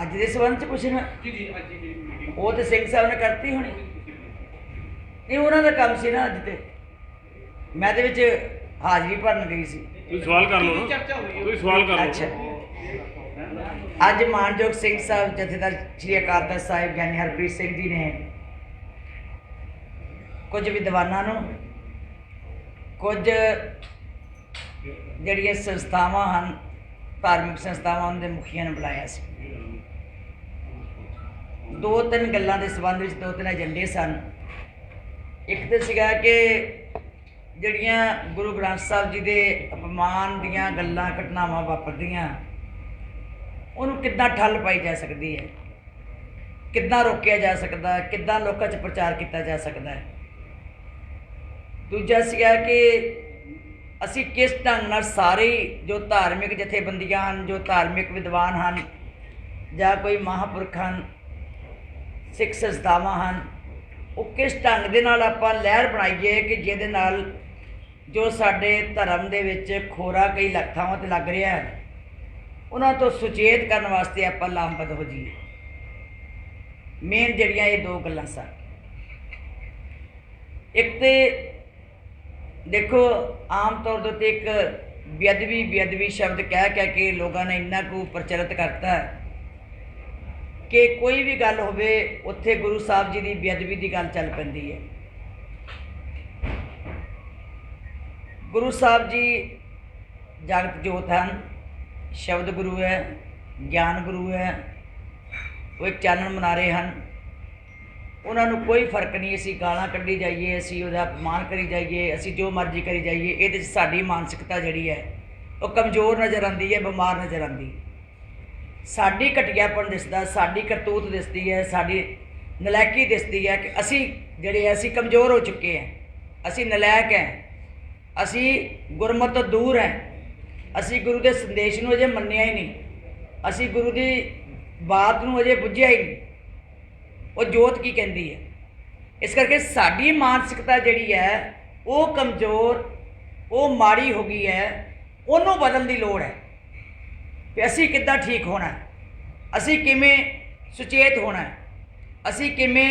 अज के संबंध च पुछना वो तो सिंह साहब ने करती होनी नहीं, उन्होंने काम से ना। अज तो मैं तो हाजरी भरन गई सी। सवाल कर लो, सवाल कर लो। अच्छा, अज मानयोग सिंह साहब जथेदार श्री अकाल तख्त साहिब ज्ञानी हरप्रीत सिंह जी ने कुछ विद्वानों नूं, कुछ जिहड़ियां संस्थावां हन धार्मिक संस्थावां उन्हां दे मुखियां ने बुलाया सी। दो तीन गल्लां दे संबंध विच दो तीन एजेंडे सन। एक तो सीगा कि जिहड़ियां गुरु ग्रंथ साहब जी दे अपमान दीयां गल्लां घटनावां वापरदियां उन्होंने किद्दां ठल पाई जा सकती है, किद्दां रोकिया जा सकता, किद्दां लोकां च प्रचार किया जा सकता है। दूजा सीगा कि असी किस ढंग नाल सारे जो धार्मिक जथेबंदियां हन, जो धार्मिक विद्वान हैं, जां कोई महापुरख हैं, सिख संस्थावां हैं, वो किस ढंग दे नाल आपां लहर बनाईए कि जिहदे नाल जो साडे धर्म दे विच खोरा कई थावां ते लग रहा है उन्हां तो सुचेत करन वास्ते आपां लामबद्ध हो जाइए। मेन जिहड़ियां ये दो गल्लां सन। एक तो देखो आम तौर पर एक बेअदबी शब्द कह के लोगों ने इन्ना को प्रचलित करता है कि कोई भी गल होवे उत्थे गुरु साहब जी की बेअदबी की गल चल पैंदी है। गुरु साहब जी जगत जोत हैं, शब्द गुरु है, ज्ञान गुरु है, वो एक चानन मनारे हैं। उन्होंने कोई फर्क नहीं असी गालां कढ़ी जाइए, असी उहदा अपमान करी जाइए, असी जो मर्जी करी जाइए, ये साडी मानसिकता जिहड़ी है वो कमज़ोर नज़र आती है, बीमार नज़र आती है। साडी घटियापन दिसदा, साडी करतूत दिसदी है, साडी नलैकी दिसदी है कि असी जिहड़े असी कमज़ोर हो चुके हैं, असी नलैक हैं, असी गुरमत तो दूर हैं, असी गुरु के संदेश नूं अजे मन्निया ही नहीं, असी गुरु की बात नूं अजे बुझिया ही नहीं, वो जोत की कहती है। इस करके साडी मानसिकता जिहड़ी है वो कमज़ोर, वो माड़ी हो गई है, उन्होंने बदलने की लोड़ है। कि असी किद्दां ठीक होना है, असी किवें सुचेत होना है, असी किवें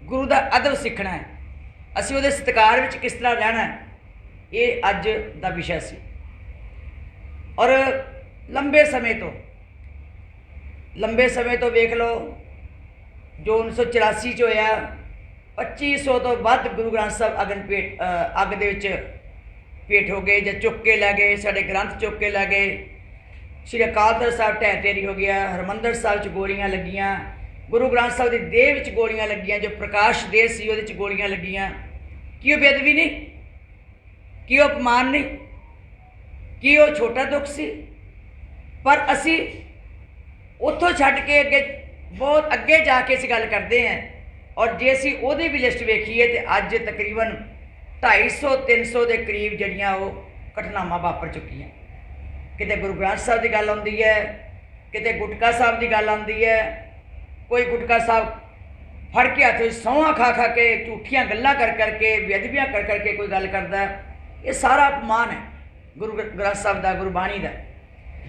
गुरु का अदब सीखना है, असी उहदे सत्कार विच किस तरह रहना है, ये अज दा विषय सी। और लंबे समय तो वेख लो जो 1984 होया 2500 तो वध गुरु ग्रंथ साहब अग दे विच भेट हो गए, जो चुक के लै गए, साडे ग्रंथ चुक के लै गए। श्री अकाल तख्त साहब ढह ढेरी हो गया, हरमंदर साहब च गोलियां लगियां, गुरु ग्रंथ साहब की देह विच गोलियां लगियां, जो प्रकाश देह सी उहदे च गोलियां लगियां। कि वो बेअदबी नहीं, कि वो अपमान नहीं, कि वो छोटा दुख सी? पर असी उत्थों छड्ड के अगे बहुत अगे जाके असी गल करते हैं। और जे असी उहदी भी लिस्ट वेखीए तो अज तकरीबन 250-300 के करीब जड़ियाँ वो घटनावां वापर चुकियां। किते गुरु ग्रंथ साहब की गल आउंदी है, किते गुटका साहब की गल आउंदी है, कोई गुटका साहब फड़ के हथ सौंहां खा के झूठियां गल्लां कर करके बेअदबियां कर करके कोई गल करदा। ये सारा अपमान है गुरु ग्रंथ साहब का, गुरबाणी का।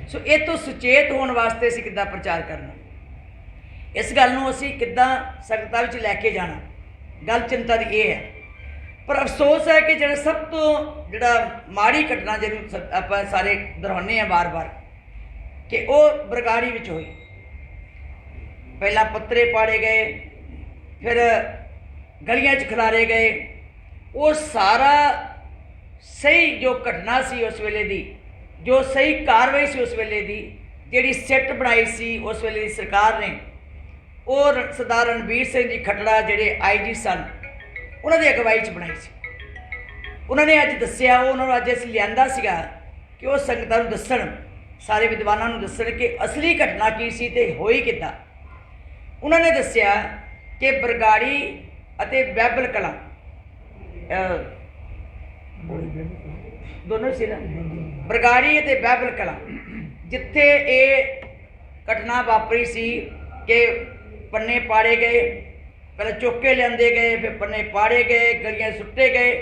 सो ये तो सुचेत होने वास्ते असीं किद्दां प्रचार करना, इस गल नूं असीं किद्दां संगतां विच लैके जाना, गल चिंता की ये है। पर अफसोस है कि जिहड़ा सब तो जिहड़ा माड़ी घटना जिहनूं आपां सारे दोहराउने हैं बार बार कि वो बरगाड़ी विच होई। पहला पत्तरे पाड़े गए, फिर गलियां च खिलारे गए। वो सारा सही जो घटना सी उस वेले दी, जो सही कार्रवाई सी उस वेले दी, जिहड़ी सिट बनाई सी उस वेले दी सरकार ने, और सरदार रणबीर सिंह जी खटड़ा जिहड़े IG सन उन्होंने अगवाई च बनाई सी। उन्होंने अज दस्सिया, उन्होंने अज असीं लिआंदा सीगा कि वो संगतां नूं दस्सण, सारे विद्वानां नूं दस्सण कि असली घटना की सी ते होई किद्दां। उन्होंने दस्सिया कि बरगाड़ी अते बैबल कलां दोनों सी ना, बरगाड़ी अते बैबल कलां जिथे ये घटना वापरी सी कि पन्ने पाड़े गए, पहले चुक के लियाते गए, फिर पन्ने पाड़े गए, गलियां सुट्टे गए।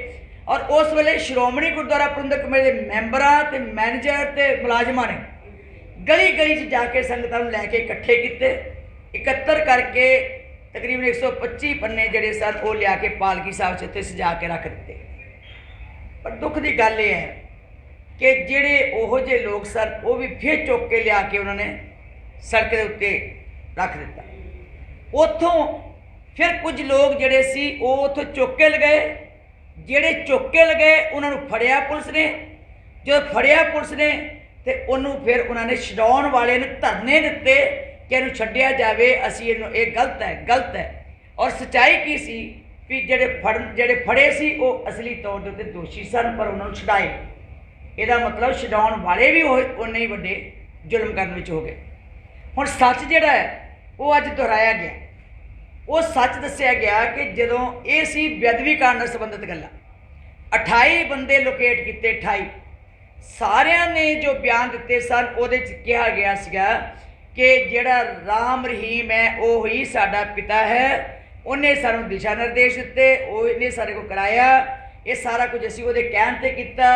और उस वेले श्रोमणी गुरुद्वारा प्रबंधक कमेटी के मैंबरां ते मैनेजर ते मुलाजमां ने गली गली च जाके संगतां नूं लैके इकट्ठे किए, इकत्तर करके तकरीबन 125 पन्ने जिहड़े सन वो लिया के पालकी साहब च उत्थे सजा के रख दिते। पर दुख की गल यह है कि जिहड़े ओहो जे लोग सन वो भी फिर चुक के लिया के उन्होंने सड़क के उत्ते रख दिता। उत्थों फिर कुछ लोग जिहड़े सी वो उत्थों चुक के लगे, जिहड़े चुक के लगे उन्होंने फड़िया पुलिस ने। जो फड़िया पुलिस ने तो उन्होंने फिर उन्होंने छड़ाउण वाले ने धरने दिते कि इहनूं छड्डिया जावे, असीं इहनूं ये गलत है, गलत है। और सच्चाई की सी भी जिहड़े फड़े सी वो असली तौर के उत्ते दोषी सन, पर उन्होंने छड़ाए। ਇਹਦਾ मतलब छडाउण वाले भी उन्ने ही वड्डे जुल्म करने विच हो गए। हुण सच जिहड़ा है वो अज दोहराया गया। वो सच दस्सिया गया कि जदों ये सी बेअदबी कांड नाल संबंधित गल्लां 28 बंदे लोकेट किए, 28 सारिਆਂ ने जो बयान दिते सन ਉਹਦੇ च कहा गया सीगा कि जिहड़ा राम रहीम है वो ही साडा पिता है, उन्हें सानूं दिशा निर्देश दिते, उन्हें सारे को कराया, ये सारा कुछ असीं ਉਹਦੇ कहण ते कीता।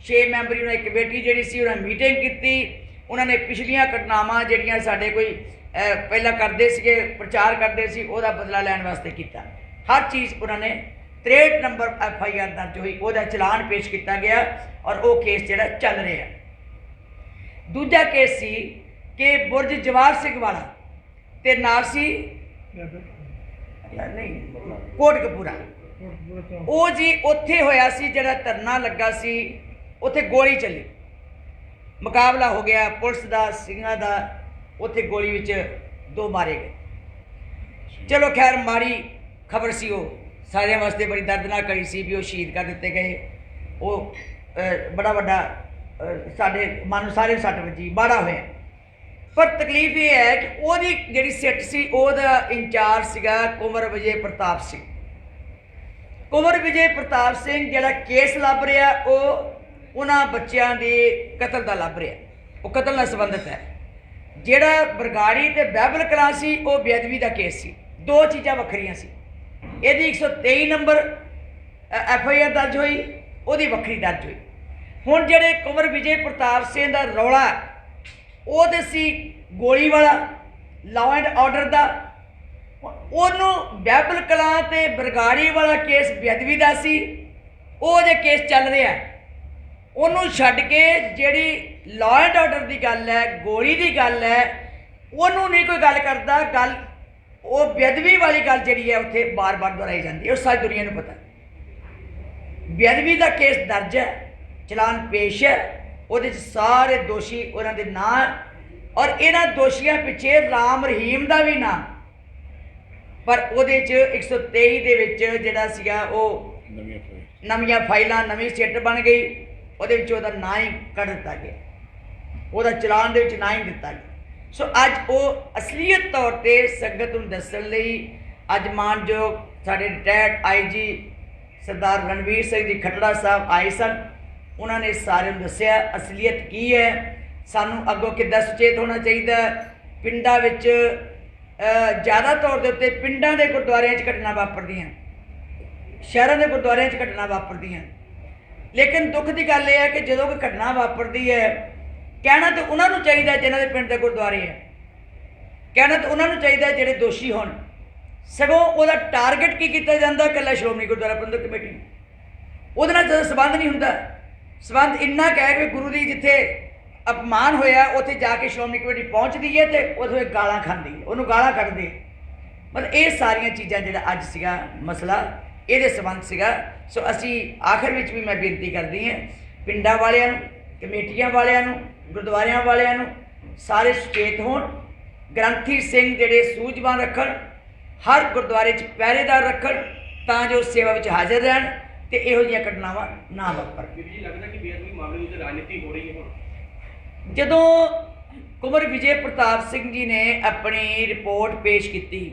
6 मैंबरी उन्हें कमेटी जिहड़ी सी उन्हें मीटिंग की, उन्होंने पिछलियां घटनावां जिहड़ियां साडे कोई पहला करते थे, प्रचार करते सी, उसदा बदला लैण वास्ते किया। हर चीज़ उन्होंने 63 नंबर FIR दर्ज हुई, उसदा चलान पेश किया गया और वो केस जिहड़ा चल रहा। दूजा केस सी कि बुरज जवाहर सिंह वाला ते नाल सी नहीं कोटकपूरा, वो जी उत्थे होया सी जिहड़ा धरना लगा सी, उत्थे गोली चली, मुकाबला हो गया पुलिस का सिंघां का, उत्थे गोली विच 2 मारे गए। चलो खैर माड़ी खबर सी, वो सारिਆਂ वास्ते बड़ी दर्दनाक घड़ी सी भी वो शहीद कर दिते गए। वो बड़ा वड्डा साडे मन सारे सट वजी, माड़ा होया। पर तकलीफ ये है कि ਉਹਦੀ ਜਿਹੜੀ सिट सी ਉਹਦਾ इंचार्ज सीगा कुंवर विजय प्रताप सिंह। कुंवर विजय प्रताप सिंह जिहड़ा केस लभ रहा वो उन्हां बच्चों के कतल का लभ रहा, वो कतल नाल संबंधित है। जिहड़ा बरगाड़ी ते बाइबल कलां सी वो बेअदबी का केस सी, 2 चीज़ां वखरियां सी। ਇਹਦੀ 123 नंबर FIR दर्ज हुई, ਉਹਦੀ ਵੱਖਰੀ दर्ज हुई। हुण ਜਿਹੜੇ कुंवर विजय प्रताप सिंह का रौला वो तो सी गोली वाला लॉ एंड ऑर्डर का, ਉਹਨੂੰ बाइबल कलां ते बरगाड़ी वाला केस बेअदबी का सी, वो जे केस चल रहा। ਉਹਨੂੰ ਛੱਡ के ਜਿਹੜੀ लॉ एंड ऑर्डर की गल है, गोली की गल है, ਉਹਨੂੰ नहीं कोई गल करता। गल वो बेअदबी वाली गल जी है उत्थे बार बार दोहराई जाती है, और सारी दुनिया को पता। बेअदबी का केस दर्ज है, चलान पेश है, ਉਹਦੇ 'ਚ सारे दोषी उन्हों के नाम, और इन्होंने दोषियों पिछे राम रहीम का भी नाम। पर ਉਹਦੇ 'ਚ 123 ਦੇ ਵਿੱਚ ਜਿਹੜਾ ਸੀਗਾ ਉਹ ਨਵੀਆਂ ਫਾਈਲਾਂ, ਨਵੀਂ ਸਿੱਟ बन गई, ਉਹਦੇ ਵਿੱਚ ਉਹਦਾ ਨਾਂ ਹੀ ਕੱਢ ਦਿੱਤਾ ਗਿਆ, ਉਹਦਾ ਚਲਾਨ ਦੇ ਵਿੱਚ ਨਾਂ ਹੀ ਦਿੱਤਾ ਗਿਆ। सो अज वो असलीयत तौर पर संगत नूं दस्सण लई अज मानयोग साडे रिटायर्ड IG सरदार रणवीर सिंह जी खटड़ा साहब आए सन। उन्होंने सारे दस्सिया असलीयत की है, सानू अगों किद्दां सुचेत होना चाहिए। पिंडां विच ज़्यादा तौर के उत्ते पिंडां दे गुरुद्वारियां च घटना वापरदियां, शहरों के गुरुद्वारियां च घटना वापरदियां। लेकिन दुख की गल यह है कि जदों कोई घटना वापरदी है, कहना तो उन्होंने चाहिए जिन्हों के पिंड के गुरुद्वारे है, कहना तो उन्होंने चाहिए जिहड़े दोषी होण। सगों उसका टारगेट की किया जाता कला श्रोमणी गुरुद्वारा प्रबंधक कमेटी, वो ज़्यादा संबंध नहीं होंदा। संबंध इन्ना कह कि गुरु की जिथे अपमान होया उत्थे जाके श्रोमणी कमेटी पहुँचती है तो उत्थे गालां खांदी है, उन्होंने गालां कढ़दे। मतलब ये सारिया चीज़ां जिहड़ा अज सीगा मसला ये संबंध सीगा। सो असी आखिर में भी मैं बेनती करती हैं पिंडां वालियां नूं, कमेटियां वालियां नूं, गुरुद्वारियां वालियां नूं सारे सुचेत होण। ग्रंथी सिंह जिहड़े सूझवान रखण, हर गुरुद्वारे च पहरेदार रखण तां जो सेवा विच हाज़र रहण ते इहो जिहियां घटनावां ना वापरन। लगदा कि बेअदबी मामले में राजनीति हो रही है। जदों कुंवर विजय प्रताप सिंह जी ने अपनी रिपोर्ट पेश की,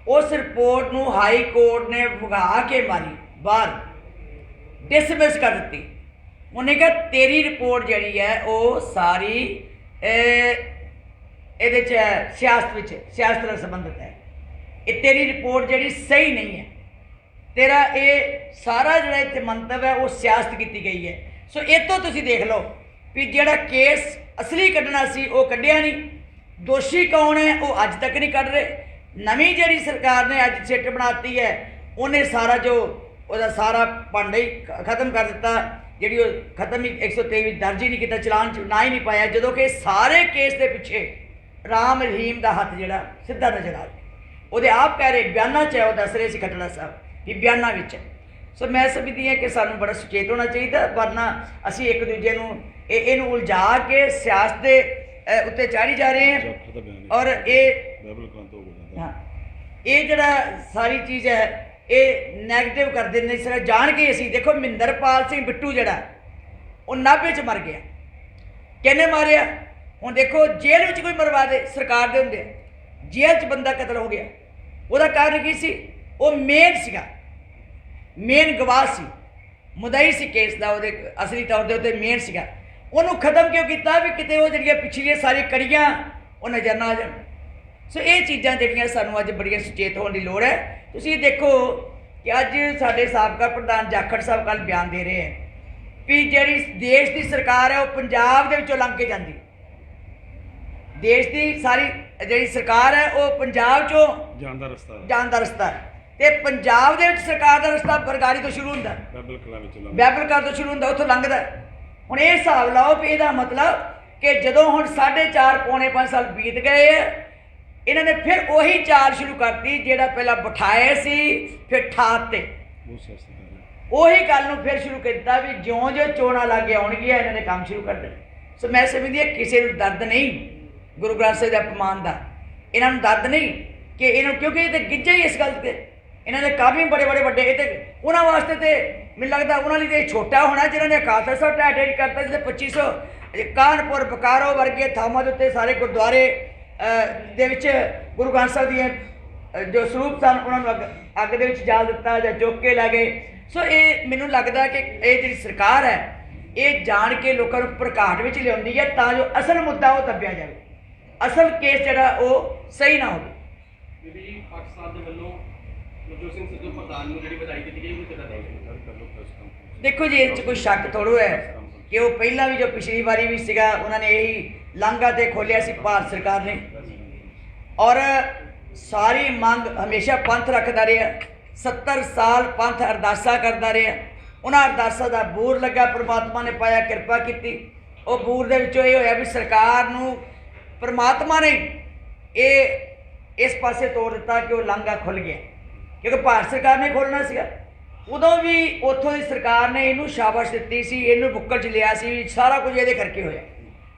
उस रिपोर्ट नूं हाई कोर्ट ने भगा के मारी बाहर, डिसमिस कर दी। उन्हें कहा तेरी रिपोर्ट जिहड़ी है वो सारी ਇਹਦੇ 'ਚ सियासत विच सियासत नाल संबंधित है, ये तेरी रिपोर्ट जिहड़ी सही नहीं है, तेरा ये सारा जिहड़ा इत्थे मंतव है वो सियासत की गई है। सो ये तो तुसीं देख लो भी जिहड़ा केस असली कढ़ना सी वो कढ़िया नहीं। दोषी कौन है वो अज तक नहीं कढ़ रहे। नवीं जिहड़ी सरकार ने अज सिट बनाती है उन्हें सारा जो ਉਹਦਾ सारा भांडा ही खत्म कर दिता। जी खत्म ही 123 दर्ज ही नहीं किया, चलान ना ही नहीं पाया, जो कि सारे केस के पिछे राम रहीम का हथ जोड़ा सीधा नजर आ रहा। वो आप कह रहे बयाना च है, वो दस रहे थे खट्टड़ा साहब कि बयाना है। सो मैं समझदी हाँ कि सानू बड़ा सुचेत होना चाहिए, वरना असी एक दूजे नूं उलझा के सियासत के उत्ते चाढ़ी जा रहे हैं। और हाँ ये जड़ा सारी चीज़ है ये नैगेटिव कर देने सर जान के। असी देखो महिंदरपाल सिंह बिट्टू जड़ा वो नाभे च मर गया, कहने मारिया। हुण देखो जेल में कोई मरवा दे सरकार दे हुंदे, जेल च बंदा कतल हो गया, वह कारण की सी? वो मेन सीगा, मेन गवाह सी, मुदई सी केस का, वो असली तौर पर उत्ते मेन सीगा। उन्होंने खत्म क्यों किया भी किते वो जिहड़ियां पिछलियां सारी कड़ियां वो नज़र ना आ जाण। सो ये चीज़ां जिहड़ियां सानूं अज बड़ियां सुचेत होने की लोड़ है। तुसीं देखो कि अज साडे साबका प्रधान जाखड़ साहब कल बयान दे रहे हैं भी जिहड़ी देश की सरकार है वो पंजाब दे विचों लंघ के जाती। देश की सारी जिहड़ी सरकार है वो पंजाब चों जाण दा रस्ता है, ते पंजाब दे विच सरकार का रस्ता बरगारी तो शुरू हुंदा, बैबल कलां तो शुरू हुंदा, उत्थों लंघदा। हुण ये हिसाब लाओ भी इहदा मतलब कि जदों हुण 4.5 पौने 5 साल बीत गए है, इन्होंने फिर वही चाल शुरू कर दी जिहड़ा पहला बिठाए सी, फिर ठाते उही गल नूं फिर शुरू कर दिता भी ज्यों ज्यों चोणां लागे आउणगियां इन्होंने काम शुरू कर देना। सो मैं समझदी है किसी नूं दर्द नहीं गुरु ग्रंथ साहिब के अपमान का, इन्होंने दर्द नहीं कि इन्होंने, क्योंकि ये तो गिज्झे ही इस गल से। इन्होंने काम ही बड़े बड़े बड़े ये उन्होंने वास्ते तो मैनूं लगदा उन्होंने लिए छोटा होना जिन्होंने 6100 ढाई करता जिसे 2500 कानपुर बकारो वर्गे थावां दे उत्ते सारे गुरुद्वारे दे विच गुरु ग्रंथ साहिब दी जो स्वरूप सन उन्होंने अग दे विच जाल दिता जां चुक के लै गए। सो ये मैनूं लगदा कि ये जिहड़ी सरकार है ये जान के लोगों को भड़काहट विच लिआउंदी है तां जो असल मुद्दा वो दबिया जाए, असल केस जिहड़ा वो सही ना हो। बीबी जी पाकिस्तान दे वल्लों नवजोत सिंह सिद्धू प्रधान नूं जिहड़ी बधाई दी गई वो किहदा दी? देखो जी इस कोई शक थोड़ो है कि वो पहला भी जो पिछली बारी भी सीगा उन्होंने यही लांघा ते खोलिया सी भारत सरकार ने, और सारी मंग हमेशा पंथ रखता रहा। 70 साल पंथ अरदासा करता रहा, उन्होंने अरदासा का बूर लगा, परमात्मा ने पाया कृपा की। वो बूर दे विचों ये होया भी सरकार नूं परमात्मा ने ये इस पासे तोड़ दिता कि वो लांघा खुल गया, क्योंकि भारत सरकार ने खोलना सीगा। उदों भी उतों की सरकार ने इनू शाबाश दी सी, इनू बुक्कल च लिया सी, सारा कुछ ये करके होया।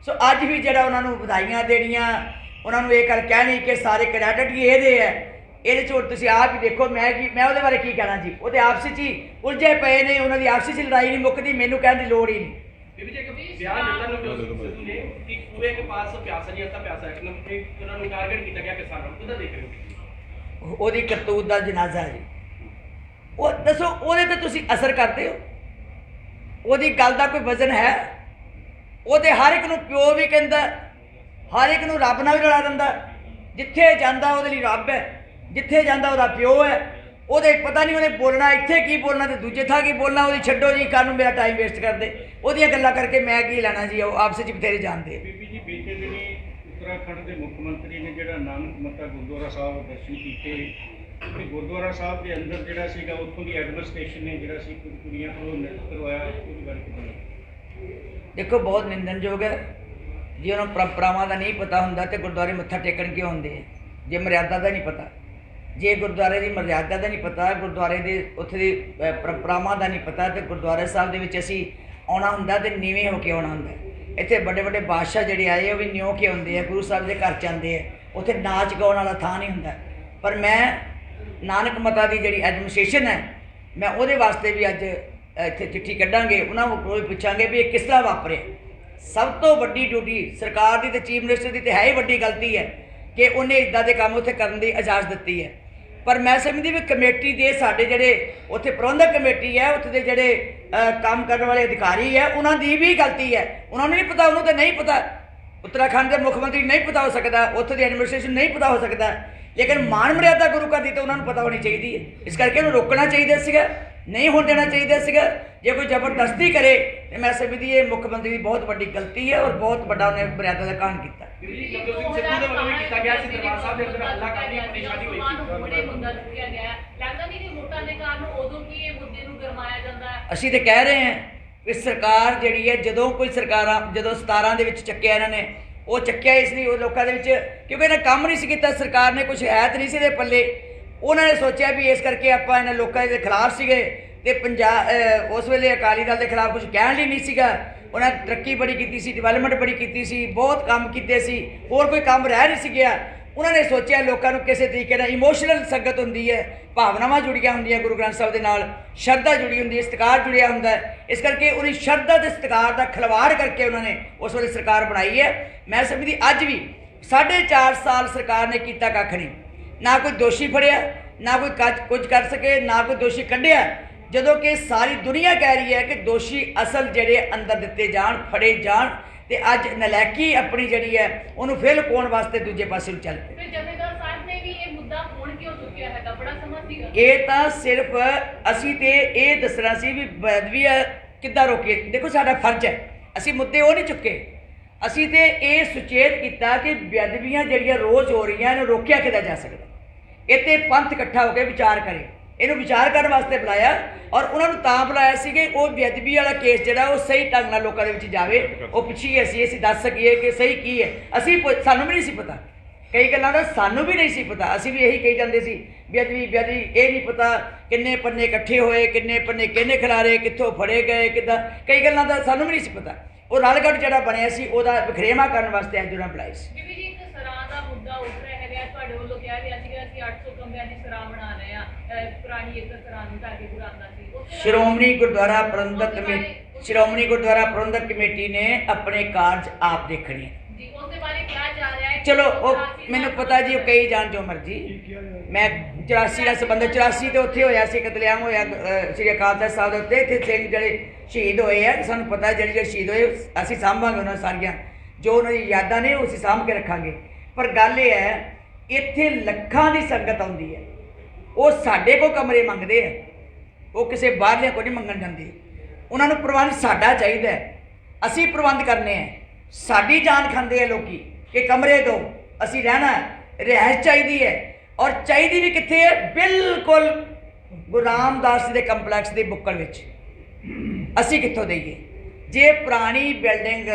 सो अज भी जो उन्होंने बधाइयां देनियां, उन्होंने ये गल कहनी कि सारे क्रेडिट ही ये है, ये तुम आप ही देखो। मैं वो बारे की कहना जी, वो आपस ही उलझे पे ने, उन्होंने आपस लड़ाई नहीं मुकती, मैनू कहने की लोड़ ही नहीं। बीबी जी एक बयान दिता नवजोत सिंह सिद्धू ने कि पूरे के पास प्यासा नहीं आता, प्यासा है उन्होंने टारगेट किया गया किसानों को, किहदा देख रहे हो? वो करतूत का जनाजा जी, वो दसो वो तुम असर करते हो? वो गल का कोई वजन है? वो हर एक नूं प्यो भी कहता, हर एक नूं रब नाल भी लड़ा दिंदा, जिथे जांदा वो रब है, जिथे जांदा वो प्यो है। वो पता नहीं उन्हें बोलना इत्थे की बोलना तो दूजे था की बोलना, वो छड्डो जी कल मेरा टाइम वेस्ट कर दे, वो गल्लां करके मैं की लेना जी, वो आपस च बथेरे जानते। बीबी जी बीते दिन उत्तराखंड के मुख्यमंत्री ने जो नानकमता गुरुद्वारा साहब दर्शन किए, गुरुद्वारा साहब के अंदर जोड़ा सीगा उत्थों की एडमिनिस्ट्रेशन ने जोड़ा सी कुड़ियां को नृत्य करवाया, उसकी बारे कितना? देखो बहुत निंदनयोग है जी। उन्होंने परंपरावां का नहीं पता होंदा तो गुरुद्वारे मत्था टेकन क्यों आउंदे? जे मर्यादा का नहीं पता, जे गुरुद्वारे की मर्यादा का नहीं पता, गुरुद्वारे के उत्थे दी परंपरावां का नहीं पता, तो गुरुद्वारे साहब दे विच असीं आउणा हुंदा ते नीवें होके आउणा हुंदा। इत्थे बड़े बड़े बादशाह जिहड़े आए वो भी न्यों के आउंदे आ, गुरु साहब के घर च आंदे आ, उत्थे नाच गाउण वाला थां नहीं हुंदा। पर मैं नानक मता की जिहड़ी एडमिनिस्ट्रेशन है, मैं उहदे वास्ते भी अज इत्थे चिट्ठी कड्डांगे, उन्हां कोल पुछांगे भी ये किस तरह वापरिया। सब तो वड्डी ड्यूटी सरकार की तो चीफ मिनिस्टर की तो है ही वड्डी गलती है कि उन्हें इदां दे काम उत्थे करन दी इजाजत दी है। पर मैं समझदी भी कमेटी दे साडे जिहड़े उत्थे प्रबंधक कमेटी है, उत्थे दे जिहड़े काम करने वाले अधिकारी है, उन्हां दी भी गलती है। उन्होंने नहीं पता, उन्होंने तो नहीं पता, उत्तराखंड के मुख्यमंत्री नहीं पता हो सकता, उत्थे दी एडमिनिस्ट्रेशन नहीं पता हो सकता ਲੇਕਿਨ ਮਾਣ ਮਰਿਆਦਾ ਗੁਰੂ ਘਰ ਦੀ ਤਾਂ ਉਹਨਾਂ ਨੂੰ ਪਤਾ ਹੋਣੀ ਚਾਹੀਦੀ ਹੈ। ਇਸ ਕਰਕੇ ਉਹਨੂੰ ਰੋਕਣਾ ਚਾਹੀਦਾ ਸੀਗਾ, ਨਹੀਂ ਹੋਣ ਦੇਣਾ ਚਾਹੀਦਾ ਸੀਗਾ। ਜੇ ਕੋਈ ਜ਼ਬਰਦਸਤੀ ਕਰੇ ਤੇ ਮੈਂ ਸਮਝਦੀ ਇਹ ਮੁੱਖ ਮੰਤਰੀ ਦੀ ਬਹੁਤ ਵੱਡੀ ਗਲਤੀ ਹੈ ਔਰ ਬਹੁਤ ਵੱਡਾ ਉਹਨੇ ਮਰਿਆਦਾ ਦਾ ਕਾਂਡ ਕੀਤਾ। ਨਵਜੋਤ ਸਿੰਘ ਸਿੱਧੂ ਦੇ ਵੱਲੋਂ ਵੀ ਕੀਤਾ ਗਿਆ ਸੀ ਦਰਬਾਰ ਸਾਹਿਬ ਦੇ ਅੰਦਰ ਹਮਲਾ ਕਰਨ ਦੀ ਪਰੇਸ਼ਾਨੀ ਹੋਈ ਸੀ। ਬੜੇ ਮੁੱਦਾ ਚੁੱਕਿਆ ਗਿਆ, ਲੱਗਦਾ ਨਹੀਂ ਕਿ ਵੋਟਾਂ ਦੇ ਕਾਰਨ ਉਦੋਂ ਕੀ ਇਹ ਮੁੱਦੇ ਨੂੰ ਗਰਮਾਇਆ ਜਾਂਦਾ ਹੈ। ਅਸੀਂ ਤੇ ਕਹਿ ਰਹੇ ਹਾਂ ਕਿ ਸਰਕਾਰ ਜਿਹੜੀ ਹੈ, ਜਦੋਂ ਕੋਈ ਸਰਕਾਰਾਂ ਜਦੋਂ 17 ਦੇ ਵਿੱਚ ਚੱਕਿਆ ਇਹਨਾਂ ਨੇ, ਉਹ ਚੱਕਿਆ ਇਸ ਲਈ ਉਹ ਲੋਕਾਂ ਦੇ ਵਿੱਚ, ਕਿਉਂਕਿ ਇਹਨਾਂ ਕੰਮ ਨਹੀਂ ਸੀ ਕੀਤਾ, ਸਰਕਾਰ ਨੇ ਕੁਝ ਹੈ ਤਾਂ ਨਹੀਂ ਸੀ ਇਹਦੇ ਪੱਲੇ। ਉਹਨਾਂ ਨੇ ਸੋਚਿਆ ਵੀ ਇਸ ਕਰਕੇ ਆਪਾਂ ਇਹਨਾਂ ਲੋਕਾਂ ਦੇ ਖਿਲਾਫ ਸੀਗੇ ਤੇ ਉਸ ਵੇਲੇ ਅਕਾਲੀ ਦਲ ਦੇ ਖਿਲਾਫ ਕੁਝ ਕਹਿਣ ਲਈ ਨਹੀਂ ਸੀਗਾ। ਉਹਨਾਂ ਨੇ ਤਰੱਕੀ ਬੜੀ ਕੀਤੀ ਸੀ, ਡਿਵੈਲਪਮੈਂਟ ਬੜੀ ਕੀਤੀ ਸੀ, ਬਹੁਤ ਕੰਮ ਕੀਤੇ ਸੀ, ਹੋਰ ਕੋਈ ਕੰਮ ਰਹਿ ਨਹੀਂ ਸੀ ਗਿਆ। ਉਹਨਾਂ ਨੇ ਸੋਚਿਆ ਲੋਕਾਂ ਨੂੰ ਕਿਸੇ ਤਰੀਕੇ ਨਾਲ ਇਮੋਸ਼ਨਲ ਸੰਗਤ ਹੁੰਦੀ ਹੈ, ਭਾਵਨਾਵਾਂ ਜੁੜੀਆਂ ਹੁੰਦੀਆਂ ਗੁਰੂ ਗ੍ਰੰਥ ਸਾਹਿਬ ਦੇ ਨਾਲ, ਸ਼ਰਧਾ ਜੁੜੀ ਹੁੰਦੀ ਹੈ, ਸਤਿਕਾਰ ਜੁੜਿਆ ਹੁੰਦਾ ਹੈ। ਇਸ ਕਰਕੇ ਉਹਦੀ ਸ਼ਰਧਾ ਤੇ ਸਤਿਕਾਰ ਦਾ ਖਿਲਵਾੜ ਕਰਕੇ ਉਹਨਾਂ ਨੇ ਉਸ ਵੇਲੇ ਸਰਕਾਰ ਬਣਾਈ ਹੈ। ਮੈਂ ਸਮਝਦੀ ਅੱਜ ਵੀ 4.5 ਸਾਲ ਸਰਕਾਰ ਨੇ ਕੀਤਾ ਕੱਖ ਨਹੀਂ, ਨਾ ਕੋਈ ਦੋਸ਼ੀ ਫੜਿਆ, ਨਾ ਕੋਈ ਕੁਝ ਕਰ ਸਕੇ, ਨਾ ਕੋਈ ਦੋਸ਼ੀ ਕੱਢਿਆ, ਜਦੋਂ ਕਿ ਸਾਰੀ ਦੁਨੀਆ ਕਹਿ ਰਹੀ ਹੈ ਕਿ ਦੋਸ਼ੀ ਅਸਲ ਜਿਹੜੇ ਅੰਦਰ ਦਿੱਤੇ ਜਾਣ, ਫੜੇ ਜਾਣ। ਤੇ ਅੱਜ ਨਲਾਇਕੀ ਆਪਣੀ ਜਿਹੜੀ ਹੈ ਉਹਨੂੰ ਫਿਰ ਲੁਕਾਉਣ ਵਾਸਤੇ ਦੂਜੇ ਪਾਸੇ ਨੂੰ ਚੱਲ ਪਏ। ਫਿਰ ਜਥੇਦਾਰ ਸਾਹਿਬ ਨੇ ਵੀ ਇਹ ਮੁੱਦਾ ਹੁਣ ਕਿਉਂ ਚੁੱਕਿਆ ਹੈਗਾ, ਬੜਾ ਸਮਾਂ ਸੀਗਾ। ਇਹ ਤਾਂ ਸਿਰਫ ਅਸੀਂ ਤੇ ਇਹ ਦੱਸਣਾ ਸੀ ਵੀ ਬੇਅਦਬੀ ਕਿੱਦਾਂ ਰੋਕੀਏ। ਦੇਖੋ ਸਾਡਾ ਫਰਜ਼ ਹੈ, ਅਸੀਂ ਮੁੱਦੇ ਉਹ ਨਹੀਂ ਚੁੱਕੇ, ਅਸੀਂ ਤੇ ਇਹ ਸੁਚੇਤ ਕੀਤਾ ਕਿ ਬੇਅਦਬੀਆਂ ਜਿਹੜੀਆਂ ਰੋਜ਼ ਹੋ ਰਹੀਆਂ ਇਹਨੂੰ ਰੋਕਿਆ ਕਿੱਦਾਂ ਜਾ ਸਕਦਾ। ਇਹ ਤੇ ਪੰਥ ਇਕੱਠਾ ਹੋ ਕੇ ਵਿਚਾਰ ਕਰੇ, ਇਹਨੂੰ ਵਿਚਾਰ ਕਰਨ ਵਾਸਤੇ ਬੁਲਾਇਆ ਔਰ ਉਹਨਾਂ ਨੂੰ ਤਾਂ ਬੁਲਾਇਆ ਸੀ ਕਿ ਉਹ ਬੇਅਦਬੀ ਵਾਲਾ ਕੇਸ ਜਿਹੜਾ ਉਹ ਸਹੀ ਢੰਗ ਨਾਲ ਲੋਕਾਂ ਦੇ ਵਿੱਚ ਜਾਵੇ, ਉਹ ਪਿੱਛੇ ਅਸੀਂ ਦੱਸ ਸਕੀਏ ਕਿ ਸਹੀ ਕੀ ਹੈ। ਸਾਨੂੰ ਵੀ ਨਹੀਂ ਸੀ ਪਤਾ, ਕਈ ਗੱਲਾਂ ਦਾ ਸਾਨੂੰ ਵੀ ਨਹੀਂ ਸੀ ਪਤਾ। ਅਸੀਂ ਵੀ ਇਹੀ ਕਹੀ ਜਾਂਦੇ ਸੀ ਬੇਅਦਬੀ ਇਹ ਨਹੀਂ ਪਤਾ ਕਿੰਨੇ ਪੰਨੇ ਇਕੱਠੇ ਹੋਏ, ਕਿੰਨੇ ਪੰਨੇ ਕਿਹਨੇ ਖਿਲਾਰੇ, ਕਿੱਥੋਂ ਫੜੇ ਗਏ, ਕਿੱਦਾਂ, ਕਈ ਗੱਲਾਂ ਦਾ ਸਾਨੂੰ ਵੀ ਨਹੀਂ ਸੀ ਪਤਾ। ਉਹ ਰਲਗੜ ਜਿਹੜਾ ਬਣਿਆ ਸੀ ਉਹਦਾ ਵਖਰੇਵਾਂ ਕਰਨ ਵਾਸਤੇ ਅੱਜ ਉਹਨਾਂ ਬੁਲਾਏ ਸੀ। ਬੀਬੀ ਜੀ, ਇੱਕ ਸਰਾਂ ਦਾ ਮੁੱਦਾ ਉੱਠ ਰਿਹਾ ਹੈਗਾ, ਤੁਹਾਡੇ ਵੱਲੋਂ ਕਿਹਾ ਗਿਆ ਸੀ ਕਿ ਅਸੀਂ 800 ਕਮਰਿਆਂ ਦੀ ਸਰਾਂ ਬਣਾ ਰਹੇ ਹਾਂ, ਪੁਰਾਣੀ ਇੱਕ ਸਰਾਂ ਨੂੰ ਢਾਹ ਕੇ ਗੁਰਾਂਦਾ ਸੀ। ਸ਼੍ਰੋਮਣੀ ਗੁਰਦੁਆਰਾ ਪ੍ਰਬੰਧਕ ਕਮੇਟੀ ਨੇ ਆਪਣੇ ਕਾਰਜ ਆਪ ਦੇਖਣੇ ਜੀ, ਉਸ ਦੇ ਬਾਰੇ ਕਿਹਾ ਜਾ ਰਿਹਾ ਹੈ। ਚਲੋ ਉਹ ਮੈਨੂੰ ਪਤਾ ਜੀ, ਉਹ ਕਹੀ ਜਾਣ ਜੋ ਮਰਜੀ। ਮੈਂ 84 ਨਾਲ ਸੰਬੰਧਿਤ 84 ਤੇ ਉੱਥੇ ਹੋਇਆ ਸੀ, ਕਤਲੇਆਮ ਹੋਇਆ ਸ੍ਰੀ ਅਕਾਲ ਤਖ਼ਤ ਸਾਹਿਬ ਦੇ ਉੱਤੇ। ਇੱਥੇ ਸਿੰਘ ਜਿਹੜੇ ਸ਼ਹੀਦ ਹੋਏ ਆ, ਸਾਨੂੰ ਪਤਾ ਜਿਹੜੇ ਸ਼ਹੀਦ ਹੋਏ ਅਸੀਂ ਸਾਂਭਾਂਗੇ ਉਹਨਾਂ ਸਾਰੀਆਂ ਜੋ ਉਹਨਾਂ ਦੀ ਯਾਦਾਂ ਨੇ, ਉਹ ਅਸੀਂ ਸਾਂਭ ਕੇ ਰੱਖਾਂਗੇ। ਪਰ ਗੱਲ ਇਹ ਹੈ ਇੱਥੇ ਲੱਖਾਂ ਦੀ ਸੰਗਤ ਆਉਂਦੀ ਹੈ, ਉਹ ਸਾਡੇ ਕੋਲ ਕਮਰੇ ਮੰਗਦੇ ਆ, ਉਹ ਕਿਸੇ ਬਾਹਰਲੇ ਕੋਲ ਨਹੀਂ ਮੰਗਣ ਜਾਂਦੇ। ਉਹਨਾਂ ਨੂੰ ਪ੍ਰਬੰਧ ਸਾਡਾ ਚਾਹੀਦਾ, ਅਸੀਂ ਪ੍ਰਬੰਧ ਕਰਨੇ ਆ। ਸਾਡੀ ਜਾਨ ਖਾਂਦੇ ਆ ਲੋਕੀ ਕਿ ਕਮਰੇ ਦਿਓ, ਅਸੀਂ ਰਹਿਣਾ, ਰਿਹਾਇਸ਼ ਚਾਹੀਦੀ ਹੈ। ਔਰ ਚਾਹੀਦੀ ਵੀ ਕਿੱਥੇ ਹੈ? ਬਿਲਕੁਲ ਗੁਰੂ ਰਾਮਦਾਸ ਦੇ ਕੰਪਲੈਕਸ ਦੇ ਬੁੱਕਲ ਵਿੱਚ। ਅਸੀਂ ਕਿੱਥੋਂ ਦੇਈਏ? ਜੇ ਪੁਰਾਣੀ ਬਿਲਡਿੰਗ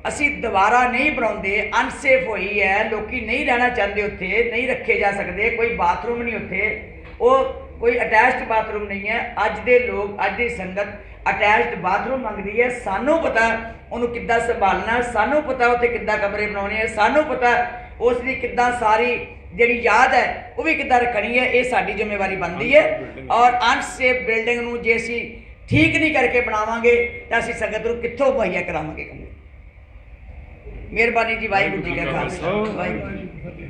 ਅਸੀਂ ਦੁਬਾਰਾ ਨਹੀਂ ਬਣਾਉਂਦੇ, ਅਨਸੇਫ ਹੋਈ ਹੈ, ਲੋਕੀ ਨਹੀਂ ਰਹਿਣਾ ਚਾਹੁੰਦੇ, ਉੱਥੇ ਨਹੀਂ ਰੱਖੇ ਜਾ ਸਕਦੇ, ਕੋਈ ਬਾਥਰੂਮ ਨਹੀਂ ਉੱਥੇ, ਉਹ ਕੋਈ ਅਟੈਚਡ ਬਾਥਰੂਮ ਨਹੀਂ ਹੈ। ਅੱਜ ਦੇ ਲੋਕ, ਅੱਜ ਦੀ ਸੰਗਤ ਅਟੈਚਡ ਬਾਥਰੂਮ ਮੰਗਦੀ ਹੈ। ਸਾਨੂੰ ਪਤਾ ਉਹਨੂੰ ਕਿੱਦਾਂ ਸੰਭਾਲਣਾ, ਸਾਨੂੰ ਪਤਾ ਉੱਥੇ ਕਿੱਦਾਂ ਕਮਰੇ ਬਣਾਉਣੇ ਆ, ਸਾਨੂੰ ਪਤਾ ਉਸ ਦੀ ਕਿੱਦਾਂ ਸਾਰੀ ਜਿਹੜੀ ਯਾਦ ਹੈ ਉਹ ਵੀ ਕਿੱਦਾਂ ਰੱਖਣੀ ਹੈ। ਇਹ ਸਾਡੀ ਜ਼ਿੰਮੇਵਾਰੀ ਬਣਦੀ ਹੈ। ਔਰ ਅਨਸੇਫ ਬਿਲਡਿੰਗ ਨੂੰ ਜੇ ਅਸੀਂ ਠੀਕ ਨਹੀਂ ਕਰਕੇ ਬਣਾਵਾਂਗੇ ਤਾਂ ਅਸੀਂ ਸੰਗਤ ਨੂੰ ਕਿੱਥੋਂ ਮੁਹੱਈਆ ਕਰਾਵਾਂਗੇ ਕਮਰੇ। ਮਿਹਰਬਾਨੀ ਜੀ, ਵਾਹਿਗੁਰੂ ਜੀ ਕਾ ਖਾਲਸਾ, ਵਾਹਿਗੁਰੂ ਜੀ ਕੀ ਫਤਿਹ।